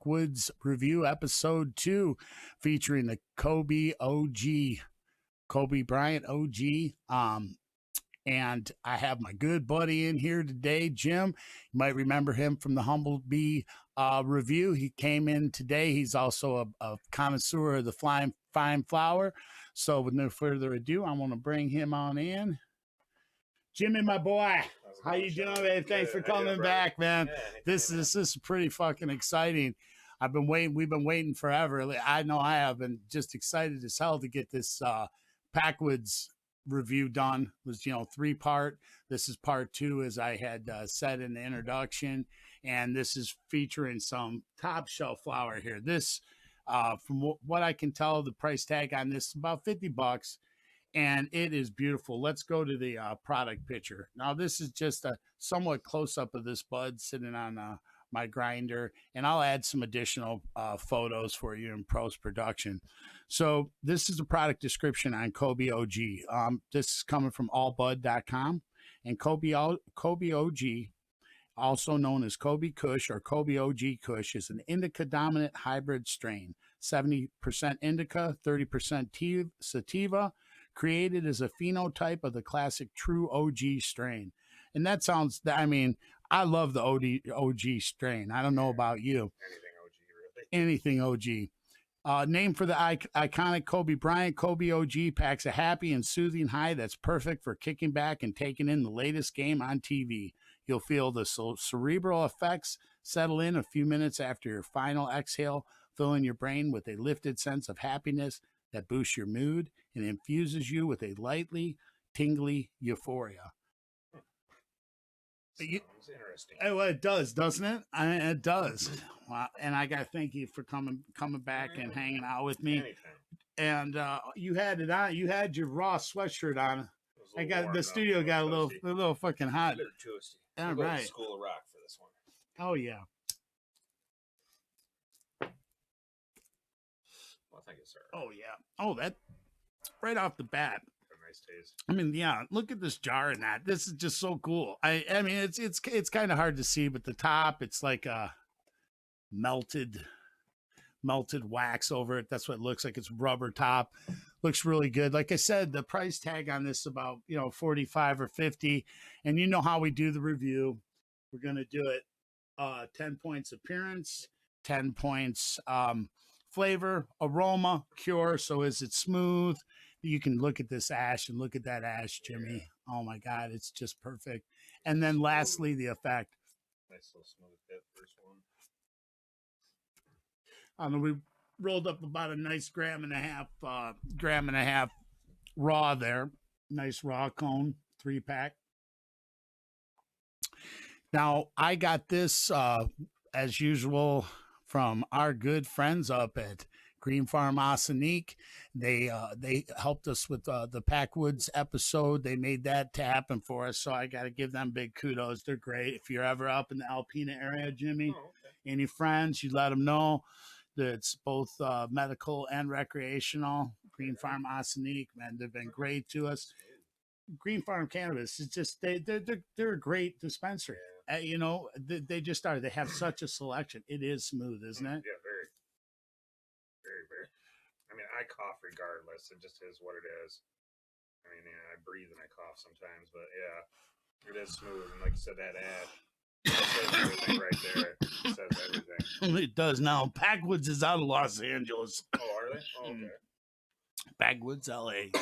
Packwoods Review Episode 2 featuring the Kobe OG, Kobe Bryant OG. And I have my good buddy in here today, Jim. You might remember him from the Humble Bee review. He came in today. He's also a connoisseur of the fine flower. So with no further ado, I want to bring him on in. Jimmy, my boy, how you doing, man? Thanks for coming back, man. This is pretty fucking exciting. I've been waiting. We've been waiting forever. I know I have been just excited as hell to get this Packwoods review done. It was 3-part. This is part 2, as I had said in the introduction, and this is featuring some top shelf flower here. This from what I can tell, the price tag on this is about $50, and it is beautiful. Let's go to the product picture. Now this is just a somewhat close-up of this bud sitting on my grinder, and I'll add some additional photos for you in post-production. So this is a product description on Kobe OG. This is coming from allbud.com, and Kobe OG, also known as Kobe Kush or Kobe OG Kush, is an indica dominant hybrid strain, 70% indica, 30% sativa, created as a phenotype of the classic true OG strain. And that sounds, I mean, I love the OG strain. I don't know about you. Anything OG, really. Anything OG. Named for the iconic Kobe Bryant, Kobe OG packs a happy and soothing high that's perfect for kicking back and taking in the latest game on TV. You'll feel the cerebral effects settle in a few minutes after your final exhale, filling your brain with a lifted sense of happiness that boosts your mood and infuses you with a lightly tingly euphoria. Sounds interesting. Well, it does, doesn't it? It does. Well, and I got to thank you for coming back and hanging out with me. Anytime. And you had it on. You had your raw sweatshirt on. I got the studio got a little fucking hot. A little toasty. All right. School of Rock for this one. Oh yeah. Well, thank you, sir. Oh yeah. Oh, that right off the bat. Nice taste. I mean, yeah, look at this jar and that. This is just so cool. I mean, it's kind of hard to see, but the top, it's like a melted wax over it. That's what it looks like. It's rubber top. Looks really good. Like I said, the price tag on this is about 45 or 50. And you know how we do the review. We're gonna do it 10 points appearance, 10 points flavor, aroma, cure. So is it smooth? You can look at this ash and look at that ash, Jimmy. Oh my God, it's just perfect. And then lastly, the effect. Nice little smooth hit, first one. We rolled up about a nice gram and a half raw there. Nice raw cone, 3-pack. Now I got this as usual from our good friends up at Green Farm Arsenic. They helped us with the Packwoods episode. They made that to happen for us, so I got to give them big kudos. They're great. If you're ever up in the Alpena area, Jimmy, any friends, you let them know that it's both medical and recreational. Green Farm Arsenic, man, they've been great to us. Green Farm Cannabis, it's just they're a great dispensary. They just started. They have such a selection. It is smooth, isn't it? Yeah, very. I mean, I cough regardless. It just is what it is. I mean, yeah, I breathe and I cough sometimes, but yeah, it is smooth. And like you said, that ad says everything right there. It says everything. It does. Now, Packwoods is out of Los Angeles. Oh, are they? Oh, okay. Packwoods, LA.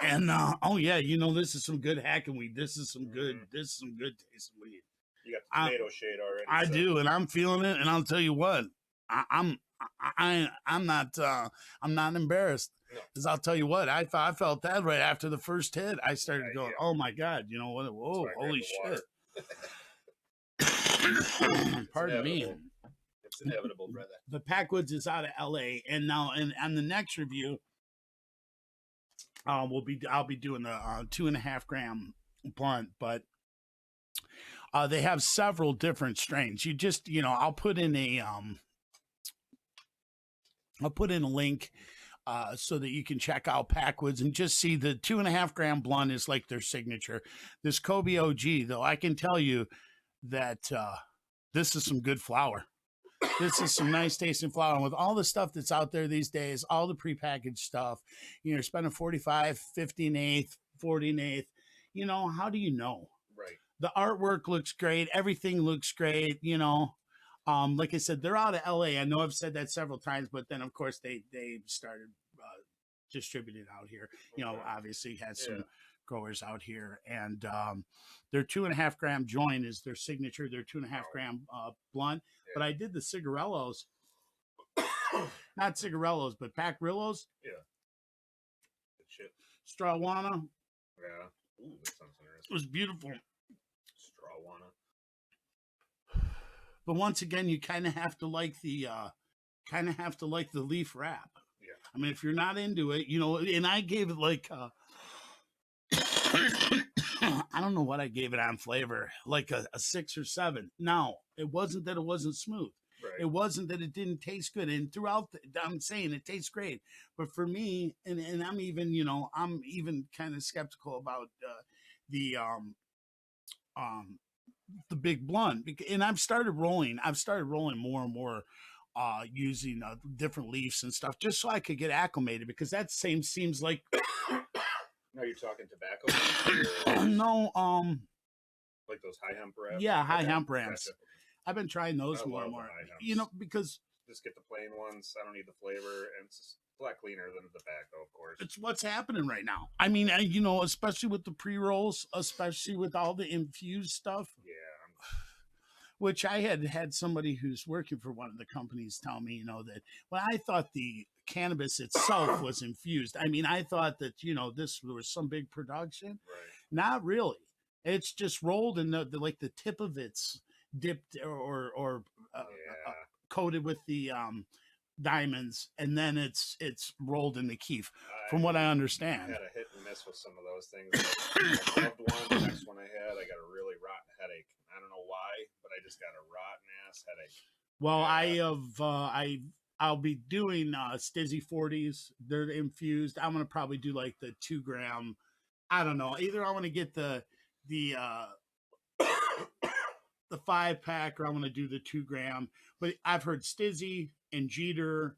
And oh yeah, this is some good hacking weed. This is some good tasting weed. You got the tomato shade already. I do, and I'm feeling it. And I'll tell you what, I'm not embarrassed, because I'll tell you what, I felt that right after the first hit. I started going, oh my God, you know what? Whoa, holy shit! Pardon me. It's inevitable, brother. The Packwoods is out of LA, and now on the next review, I'll be doing the 2.5 gram blunt, but they have several different strains. You just, I'll put in a link so that you can check out Packwoods and just see the 2.5 gram blunt is like their signature. This Kobe OG, though, I can tell you that this is some good flower. This is some nice tasting flower. And with all the stuff that's out there these days, all the prepackaged stuff, you're spending 45, 50 an eighth, 40 an eighth. How do you know? Right. The artwork looks great. Everything looks great. Like I said, they're out of LA. I know I've said that several times, but then of course they started distributed out here. Obviously had some growers out here, and their 2.5 gram joint is their signature. Their 2.5 gram blunt. But I did the cigarellos, not cigarellos, but Packrillos. Yeah. Good shit. Strawwana. Yeah. Ooh, that sounds interesting. It was beautiful. Strawwana. But once again, you kind of have to like the leaf wrap. Yeah. I mean, if you're not into it, and I gave it like I don't know what I gave it on flavor, like a 6 or 7. Now, it wasn't that it wasn't smooth. Right. It wasn't that it didn't taste good. And throughout, I'm saying it tastes great. But for me, and I'm even kind of skeptical about the big blunt. And I've started rolling more and more using different leaves and stuff just so I could get acclimated, because that seems like No, you're talking tobacco? No, like those high hemp wraps? Yeah, high hemp wraps. Gotcha. I've been trying those more and more. Because just get the plain ones. I don't need the flavor, and it's a lot cleaner than tobacco, of course. It's what's happening right now. I mean, especially with the pre-rolls, especially with all the infused stuff. Yeah. Which I had somebody who's working for one of the companies tell me, that I thought the cannabis itself was infused. I mean, I thought that, this was some big production. Right. Not really. It's just rolled in the tip of it's dipped or coated with the diamonds, and then it's rolled in the keef, from what I understand. I had a hit and miss with some of those things. I loved one. The next one I had, I got a really rotten headache. I don't know why, but I just got a rotten ass headache. Well, I'll be doing Stizzy 40s. They're infused. I'm gonna probably do like the 2 gram. I don't know. Either I want to get the 5-pack, or I want to do the 2 gram. But I've heard Stizzy and Jeter,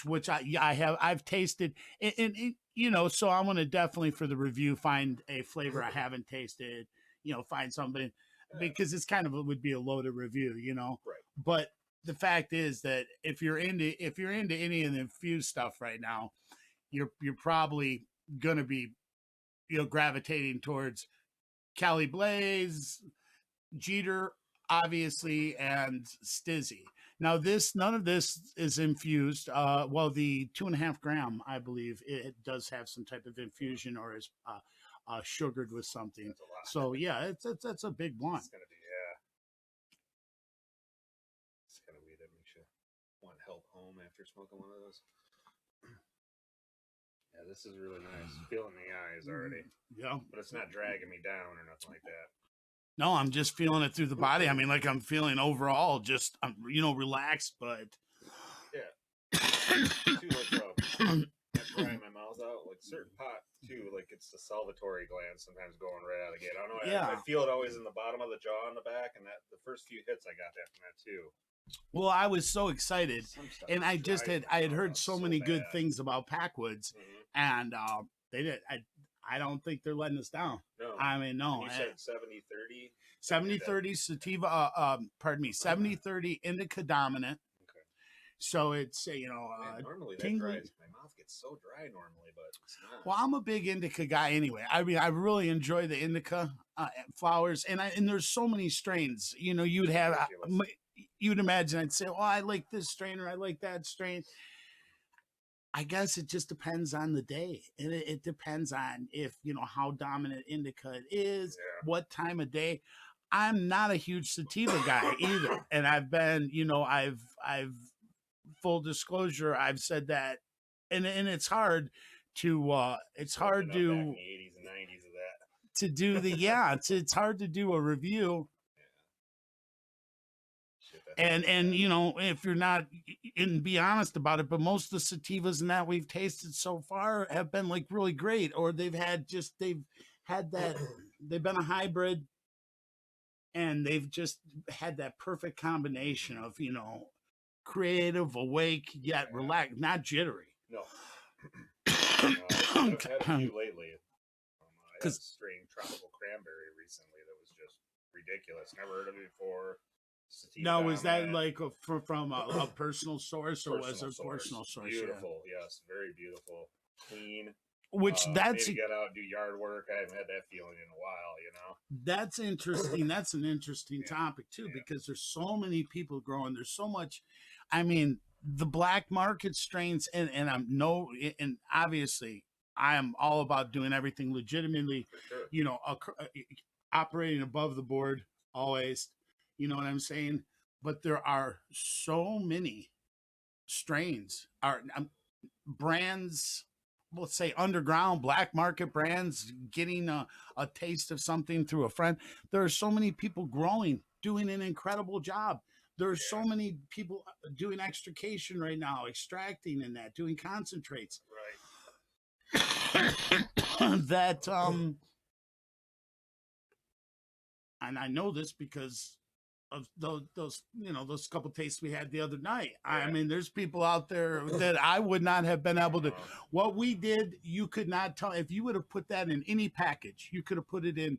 which I've tasted, and so I'm gonna definitely, for the review, find a flavor I haven't tasted. Find something, because it's kind of would be a loaded review, Right. But the fact is that if you're into any of the infused stuff right now, you're probably gonna be gravitating towards Cali Blaze, Jeter, obviously, and Stizzy. Now, none of this is infused. Well, the 2.5 gram, I believe, it does have some type of infusion, or is sugared with something. So yeah, it's a big blunt. It's gonna be It's kind of weird. That makes you want help home after smoking one of those. Yeah, this is really nice. Feeling the eyes already. Yeah, but it's not dragging me down or nothing like that. No, I'm just feeling it through the body. I mean, like, I'm feeling overall just relaxed, but Too like drying my mouth out, like certain pot too, like it's the salivatory gland sometimes going right out of the gate. I don't know. I feel it always in the bottom of the jaw and the back, and that the first few hits I got that from that too. Well, I was so excited, and I had heard so many good things about Packwoods, and they did. I don't think they're letting us down. No, I mean, no. And you said 70-30. 70-30 sativa. 70-30 indica dominant. Okay. So it's normally that dries. My mouth gets so dry normally, but it's not. Well, I'm a big indica guy anyway. I mean, I really enjoy the indica flowers, and there's so many strains. You'd imagine I'd say, "Oh, I like this strain," or "I like that strain." I guess it just depends on the day, and it depends on if how dominant indica it is, what time of day. I'm not a huge sativa guy either, and I've been, I've full disclosure, I've said that, and it's hard to it's hard to in the 80s and 90s of that to do the it's hard to do a review. And if you're not, and be honest about it, but most of the sativas and that we've tasted so far have been like really great, or they've been a hybrid, and they've just had that perfect combination of, you know, creative, awake, yet relaxed, not jittery. No. I've had a few lately. I had a strain tropical cranberry recently that was just ridiculous. Never heard of it before. Now, was that like from a personal source, or was it a personal source? Beautiful, yes, very beautiful, clean. Which that's maybe get out and do yard work. I haven't had that feeling in a while, you know. That's interesting. That's an interesting topic too, because there's so many people growing. There's so much. I mean, the black market strains, and and obviously I am all about doing everything legitimately. Sure. You know, operating above the board always. You know what I'm saying? But there are so many strains, brands, let's say underground black market brands, getting a taste of something through a friend. There are so many people growing, doing an incredible job. There are so many people doing extrication right now, extracting in that, doing concentrates. Right. That and I know this because of those you know, those couple tastes we had the other night. I mean, there's people out there that I would not have been able to. What we did, you could not tell. If you would have put that in any package, you could have put it in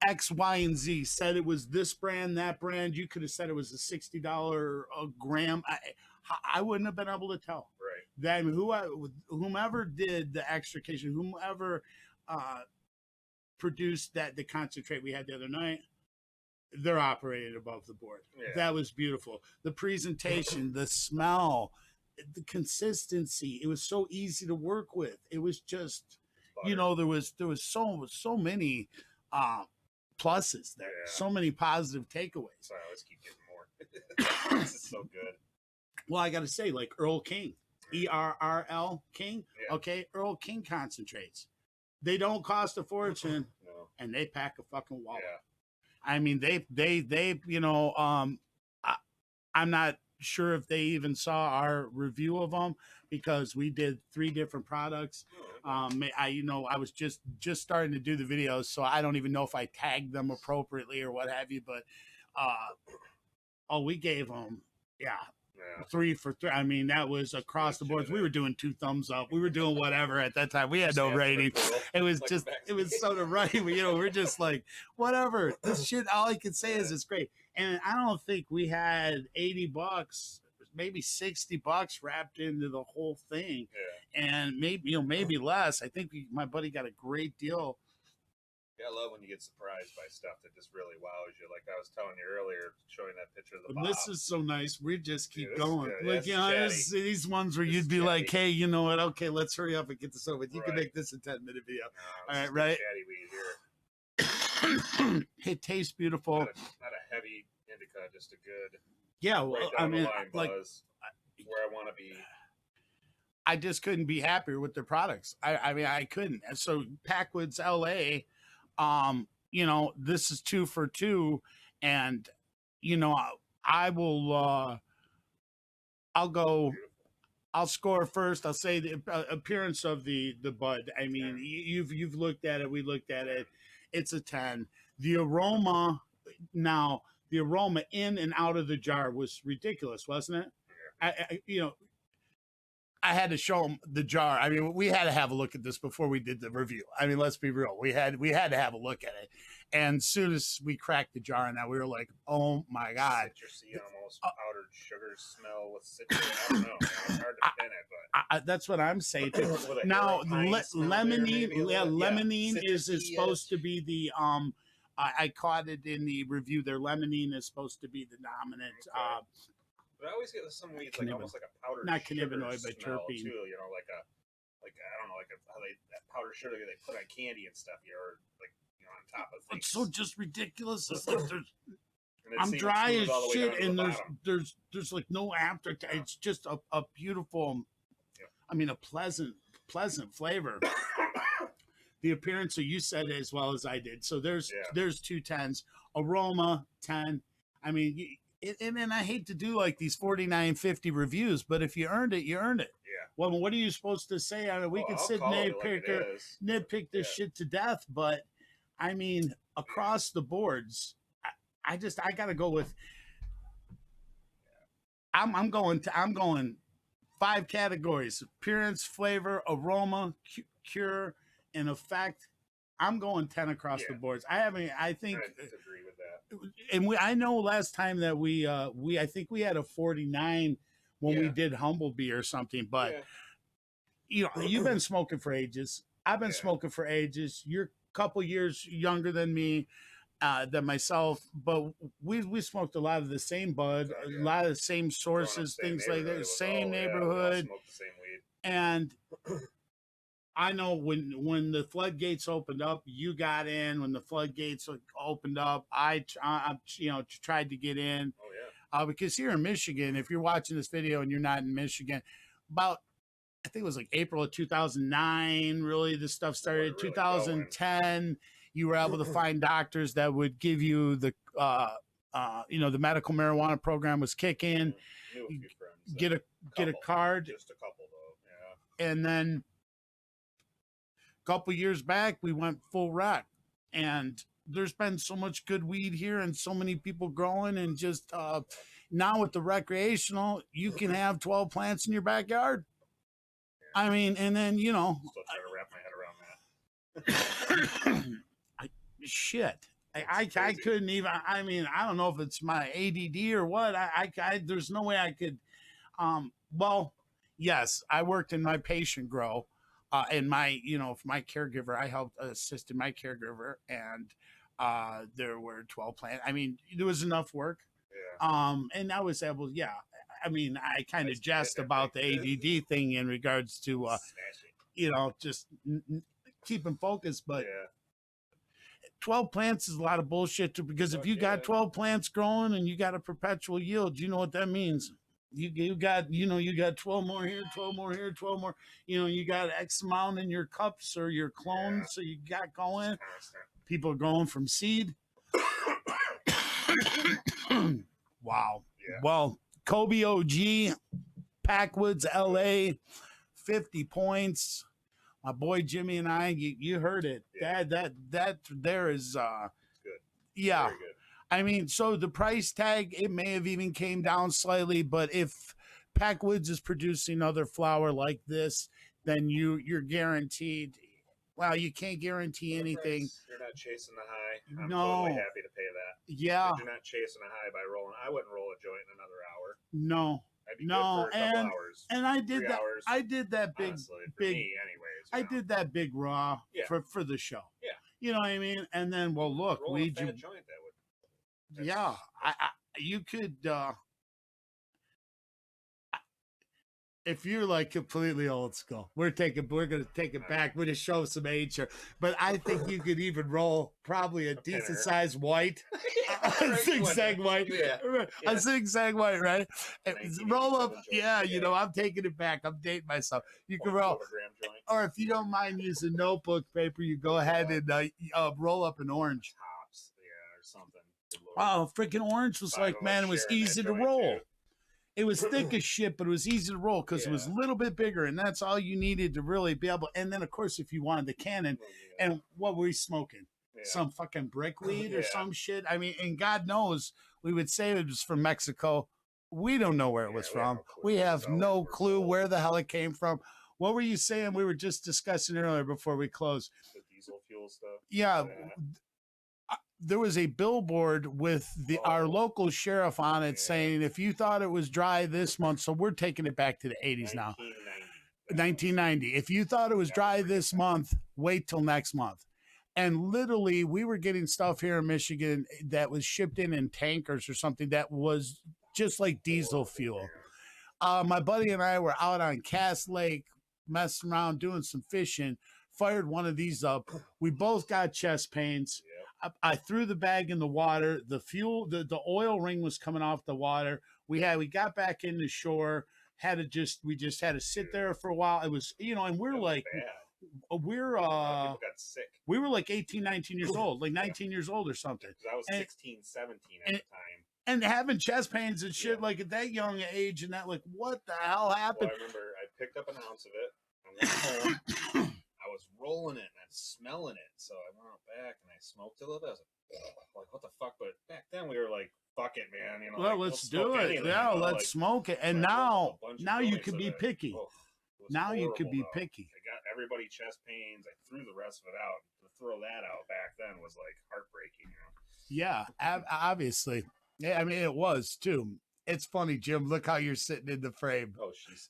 X, Y, and Z. Said it was this brand, that brand. You could have said it was a $60 a gram. I wouldn't have been able to tell. Right. Then whomever did the extrication, whomever produced the concentrate we had the other night, they're operated above the board. That was beautiful. The presentation, the smell, the consistency. It was so easy to work with. It was just, you know, there was so many pluses there. So many positive takeaways. So I always keep getting more. This is so good. Well, I got to say, like Earl King, ERRL King. Okay, Earl King concentrates. They don't cost a fortune, and they pack a fucking wallet. I mean, they you know, I'm not sure if they even saw our review of them, because we did 3 different products. You know, I was just starting to do the videos, so I don't even know if I tagged them appropriately or what have you, but we gave them 3 for 3. I mean, that was across the board. We were doing 2 thumbs up. We were doing whatever at that time. We had no rating. It was just, it was so right. You know, we're just like, whatever. This shit, all I can say is it's great. And I don't think we had $80, maybe $60 wrapped into the whole thing. And maybe, you know, maybe less. I think my buddy got a great deal. Yeah, I love when you get surprised by stuff that just really wows you. Like I was telling you earlier, showing that picture of the Bob. This is so nice. We just keep going. Like, you know, these ones where you'd be like, hey, you know what? Okay, let's hurry up and get this over with. You can make this a 10-minute video. All right, right? It tastes beautiful. Not a heavy indica, just a good. Yeah, well, I mean, like, where I want to be. I just couldn't be happier with their products. I mean, I couldn't. And so Packwoods LA, you know, this is 2 for 2, and you know, I will I'll score first. I'll say the appearance of the bud. I mean, you've looked at it, we looked at it. It's a 10. The aroma in and out of the jar was ridiculous, wasn't it? You know, I had to show them the jar. I mean, we had to have a look at this before we did the review. I mean, let's be real. We had to have a look at it. And as soon as we cracked the jar and that, we were like, oh my God. Citrusy, almost powdered sugar smell with citrus. I don't know. Man. It's hard to pin it, but that's what I'm saying too. Now, limonene is supposed to be the I caught it in the review. Their limonene is supposed to be the dominant. But I always get some weeds, like almost like a powdered cannabinoid, but terpene too. You know, like I don't know, how that powdered sugar they put on candy and stuff. You know, or like, you know, on top of things. It's so just ridiculous. It's like I'm dry as shit, and there's like no aftertaste. It's just a beautiful, I mean, a pleasant flavor. The appearance, so you said it as well as I did. So there's 2 10s. Aroma 10. I mean. And then I hate to do like these 49.50 reviews, but if you earned it, you earned it. Yeah. Well, what are you supposed to say? I mean, we could sit nitpick this shit to death, but I mean, across the boards, I gotta go with. I'm going 5 categories: appearance, flavor, aroma, cure, and effect. I'm going 10 across the boards. I think. I agree with that. And I know last time that I think we had a 49 when we did Humblebee or something, but you've been smoking for ages. I've been smoking for ages. You're a couple years younger than me, than myself, but we smoked a lot of the same bud, a lot of the same sources, things like that, same neighborhood, smoked the same weed. and I know when the floodgates opened up, you got in. When the floodgates opened up, I tried to get in. Oh yeah. Because here in Michigan, if you're watching this video and you're not in Michigan, about I think it was like April of 2009. Really, this stuff started. Really 2010. You were able to find doctors that would give you the the medical marijuana program was kicking. Knew a few friends. Get a card. Just a couple though. Yeah. And then couple years back we went full rec, and there's been so much good weed here and so many people growing, and just now with the recreational you can have 12 plants in your backyard. I mean, and then still trying to wrap my head around that. Shit, I couldn't even. I mean, I don't know if it's my ADD or what. I there's no way I could. Well, yes, I worked in my patient grow. And my, for my caregiver, I helped assisted my caregiver, and there were 12 plants. I mean, there was enough work. Yeah. And I was able, I mean, I kind of jest about the ADD thing in regards to, just keeping focus, but 12 plants is a lot of bullshit too, because if you got 12 plants growing and you got a perpetual yield, you know what that means. You got 12 more here, 12 more here, 12 more. You got X amount in your cups or your clones, so you got going. People are going from seed. Wow. Yeah. Well, Kobe OG, Packwoods, LA, 50 points. My boy Jimmy and I, you heard it. Yeah. That there is good. Yeah. Very good. I mean, so the price tag, it may have even came down slightly, but if Packwoods is producing other flower like this, then you're guaranteed. Well, you can't guarantee anything. You're not chasing the high. I'm No. totally happy to pay that. Yeah. You're not chasing a high by rolling. I wouldn't roll a joint in another hour. No. I'd be good for a couple hours. And I did 3 that. hours, I did that big, honestly, for big. me anyways. I did that big raw for the show. Yeah. You know what I mean? And then, well, look, roll a fat joint that would. Yeah, you could. If you're like completely old school, we're gonna take it back. We're gonna show some age here, but I think you could even roll probably a decent sized white, a zigzag white, a zigzag white, right? Roll up, I'm taking it back. I'm dating myself. You can roll, or if you don't mind using notebook paper, you go ahead and roll up an orange. Tops, or something. Oh, freaking orange was like, man, it was easy to roll. It was thick as shit, but it was easy to roll because it was a little bit bigger, and that's all you needed to really be able. And then, of course, if you wanted the cannon, and what were we smoking? Some fucking brickweed or some shit. I mean, and God knows we would say it was from Mexico. We don't know where it was from. We have no clue where the hell it came from. What were you saying? We were just discussing earlier before we closed. The diesel fuel stuff. Yeah. There was a billboard with our local sheriff on it saying, if you thought it was dry this month, so we're taking it back to the 80s now. 1990. If you thought it was dry this month, wait till next month. And literally, we were getting stuff here in Michigan that was shipped in tankers or something that was just like diesel fuel. My buddy and I were out on Cass Lake, messing around, doing some fishing, fired one of these up. We both got chest pains. I threw the bag in the water. The fuel, the oil ring was coming off the water. We got back in the shore. We just had to sit there for a while. It was, and we're like, people got sick. We were like 18, 19 years old, like 19 years old or something. I was 16, 17 at the time. And having chest pains and shit like at that young age, and that, like, what the hell happened? Well, I remember I picked up an ounce of it. I went home. I was rolling it and I was smelling it. So I went out back and I smoked a little bit. I was like, like, what the fuck? But back then we were like, fuck it, man. You know, Well, like, let's smoke do it. anything, Yeah, you know, let's like, smoke it. And so I rolled up now, a bunch of now you joints could of be it. picky. Oh, it was Now you could horrible, be though. picky. I got everybody chest pains. I threw the rest of it out. To throw that out back then was like heartbreaking, you know. Yeah, obviously. Yeah, I mean, it was too. It's funny, Jim. Look how you're sitting in the frame. Oh, jeez.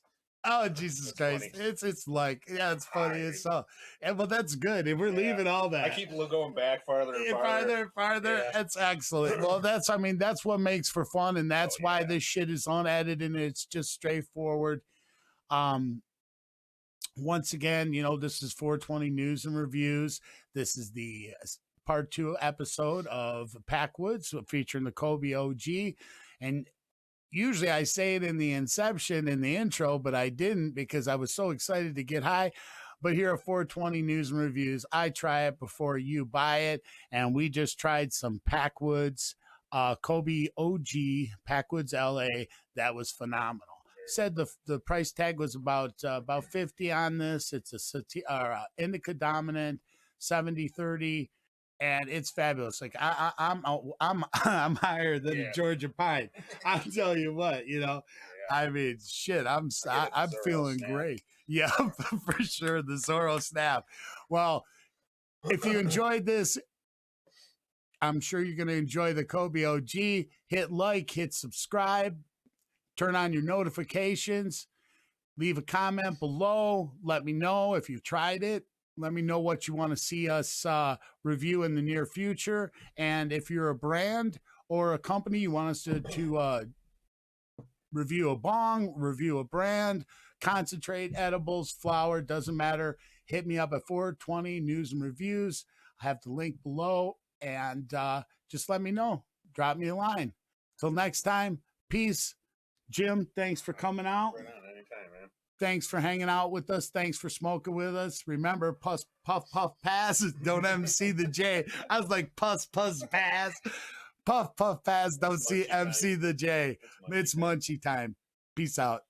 Oh, Jesus That's Christ. funny. It's like, yeah, it's funny. It's so, and well, that's good. And we're leaving all that. I keep going back farther and farther. Yeah. That's excellent. Well, that's what makes for fun. And that's why this shit is unedited and it's just straightforward. Once again, you know, this is 420 News and Reviews. This is the part 2 episode of Packwoods featuring the Kobe OG. And usually I say it in the inception, in the intro, but I didn't because I was so excited to get high. But here at 420 News and Reviews, I try it before you buy it. And we just tried some Packwoods, Kobe OG, Packwoods LA. That was phenomenal. Said the price tag was about 50 on this. It's a indica dominant, 70-30. And it's fabulous. Like I'm higher than a Georgia pine. I'll tell you what, you know. Yeah. I mean, shit. I'm feeling great. Yeah, for sure. The Zorro snap. Well, if you enjoyed this, I'm sure you're going to enjoy the Kobe OG. Hit like, hit subscribe, turn on your notifications, leave a comment below. Let me know if you've tried it. Let me know what you want to see us review in the near future. And if you're a brand or a company, you want us to review a bong, review a brand, concentrate, edibles, flower, doesn't matter. Hit me up at 420 News and Reviews. I have the link below. And just let me know. Drop me a line. Till next time, peace. Jim, thanks for coming out. Right on, anytime, man. Thanks for hanging out with us. Thanks for smoking with us. Remember, puff, puff, pass. Don't MC the J. I was like, puss, pass. Puff, pass. Don't see MC the J. It's munchie time. Peace out.